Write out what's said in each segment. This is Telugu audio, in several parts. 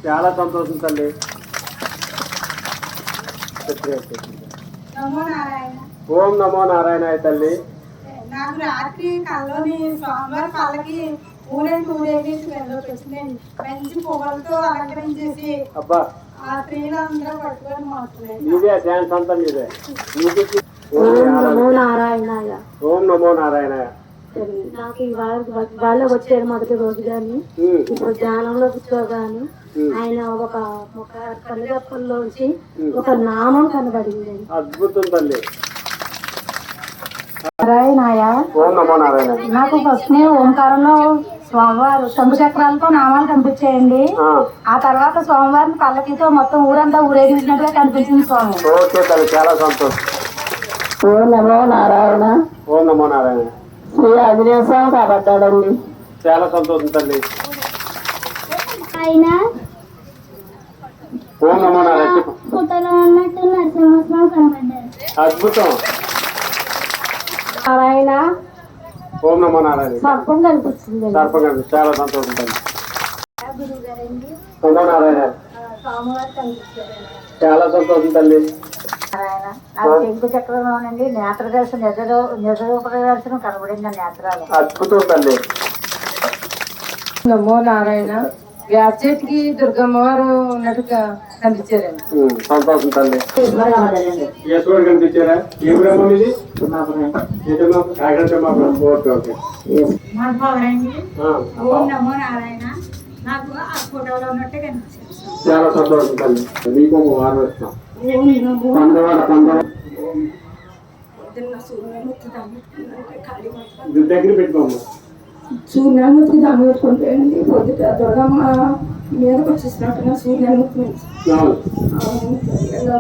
చాలా సంతోషం తల్లి. ఓం నమో నారాయణ తల్లి. నాకు రాత్రి కల్లోని స్వామివారి కళ్ళకి ఊరేగి మంచి పువ్వులతో అలంకరించేసి అబ్బా ఆ స్త్రీలందరూ పట్టుకొని మాట్లాడారు. నీదే ఛాన్స్ అంతా నీదే. నారాయణ. ఓం నమో నారాయణ. నాకు ఇవాళ వచ్చారు మొదటి రోజు గాని ఇప్పుడు ధ్యానంలో కూర్చోగాని ఆయన ఒక కనుగప్పల్లోంచి ఒక నామం కనబడింది. అద్భుతం తల్లి. నారాయణాయ. ఓం నమో నారాయణ. నాకు ఫస్ట్ ఓంకారంలో స్వామివారు శంభు చక్రాలతో నామాలు కనిపించాయండి. ఆ తర్వాత స్వామివారిని పల్లకితో మొత్తం ఊరంతా ఊరేగించినట్టుగా కనిపించింది స్వామి. ఓకే తల్లి, చాలా సంతోషం. ఓం నమో నారాయణ. ఓం నమో నారాయణ. శ్రీ ఆంజనేయ స్వామి కాబట్టాడండి. చాలా సంతోషం తల్లి. ఆయన ఓం నమో నారాయణ. ఫోటోలో ఉన్నట్టు నరసింహస్వామి కనబడ్డారు. అద్భుతం. నారాయణ. ఓం నమో నారాయణ. సర్పం కనిపించింది. సర్పం కనిపి చాలా సంతోషం తల్లి. నమో నారాయణ. స్వామివారు కనిపించారు. చాలా సంతోషం తల్లి. నాకు శంకు చక్రంలోనండి నేత్ర దర్శనం నిజరూప దర్శనం కనబడింది నేత్రాలు. అద్భుతం తల్లి. నమో నారాయణ. వ్యాప్చేతికి దుర్గమ్మ వారు ఉన్నట్టుగా కనిపించారండి. సంతోషం తల్లి. ఈశ్వరుడు కనిపించారా? ఏ బ్రహ్మం ఇది? ఓకే. ఓం నమో నారాయణ. నాకు ఆ ఫోటోలో ఉన్నట్టే కనిపించింది. చాలా సంతోషం తల్లి. మీకు ఒక వారం ఇస్తాం. దగ్గర పెట్టుకోమ్మా. సూర్యనారాయణమూర్తికి దండం పెట్టుకుంటాయండి. పొద్దుట దుర్గమ్మ మీదకి వచ్చేసినట్టుగా సూర్యనారాయణమూర్తి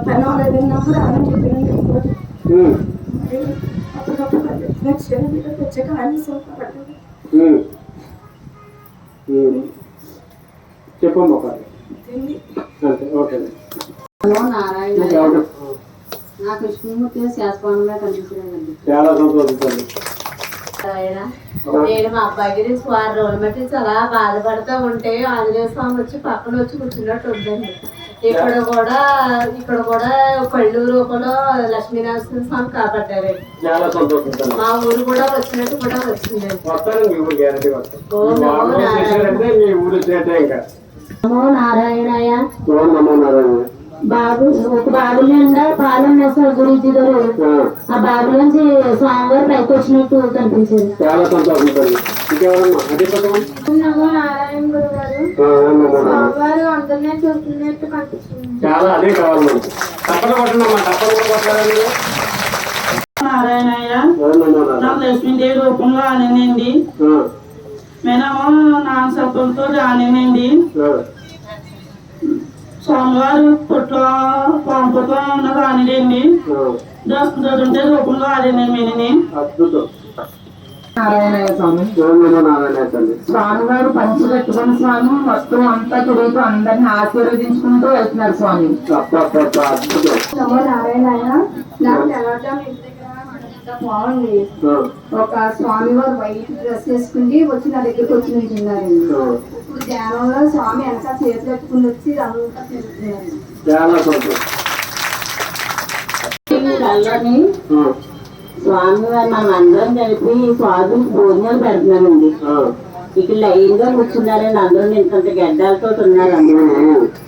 పని అవ్వలేదన్నప్పుడు ఆనంద చెప్పినండి. అప్పటికప్పుడు వచ్చాక ఆయన చెప్పమ్మా. అంతే ఓకే. నారాయణ. నా కృష్ణమూర్తి శాస్త్రంగా కనిపించలేదండి. చాలా సంతోషం. నేను మా అబ్బాయికి 6 రోజుల మట్టి చాలా బాధపడతా ఉంటే ఆంజనేయ స్వామి వచ్చి పక్కన వచ్చి కూర్చున్నట్టు ఉందండి. ఇక్కడ కూడా పళ్ళు రూపంలో లక్ష్మీనరసింహ స్వామి కాపాడారు. చాలా సంతోషం. మా ఊరు కూడా వచ్చినట్టు కూడా వచ్చిందండి. నమో నారాయణాయ. నమో నారాయణ. బాబు ఒక బాబు నిండా పాలన వేస్తారు గురించి గారు. ఆ బాబులోంచి స్వామివారు పైకి వచ్చినట్టు కనిపించింది. చాలా సంతోషం. నమో నారాయణ గురువు గారు. స్వామివారు అందరినీ చూస్తున్నట్టు కనిపిస్తుంది. చాలా అదే కావాలి మనకి. తప్పని కొట్టండి. నారాయణయ్య. నాకు లక్ష్మీదేవి రూపంలో ఆనందండి. మేనేమో నాన్న సత్వంతో ఆనందండి. స్వామివారు పొట్లో ఉన్న రానిడండి. దొరుకుంటే రూపంలో ఆడండి. అద్భుతం. నారాయణయ్య స్వామి. స్వామివారు పంచి పెట్టుకుని స్వామి మొత్తం అంతా తిరుగుతూ అందరిని ఆశీర్వదించుకుంటూ వెళ్తున్నారు స్వామి. నమో నారాయణ. నాకు తెల్లవారుజాము ఇంటి దగ్గర బాగుంది. ఒక స్వామివారు వైట్ డ్రెస్ వేసుకుని వచ్చి నా దగ్గరికి వచ్చి నింటున్నారండి. ఇప్పుడు ధ్యానంలో స్వామి వెనక చేతులు పెట్టుకుని వచ్చి అంతా తిరుగుతున్నారు. స్వామివారు మనం అందరం కలిపి స్వామికి భోజనాలు పెడుతున్నామండి. ఇక్కడ లైన్ గా కూర్చున్నారండి. అందరూ ఇంత గడ్డాలతో ఉన్నారు. అందరూ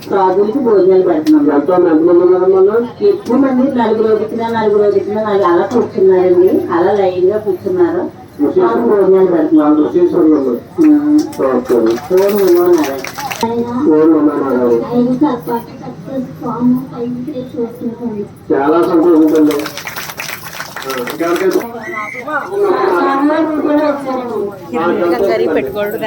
స్వాదులకి భోజనాలు పెడుతున్నాం. ఎక్కువ మంది 4 వచ్చినా అలా కూర్చున్నారండి. అలా లైన్ గా కూర్చున్నారు. భోజనాలు పెడుతున్నాం. చాలా సంతోషం. పెట్టుకోడు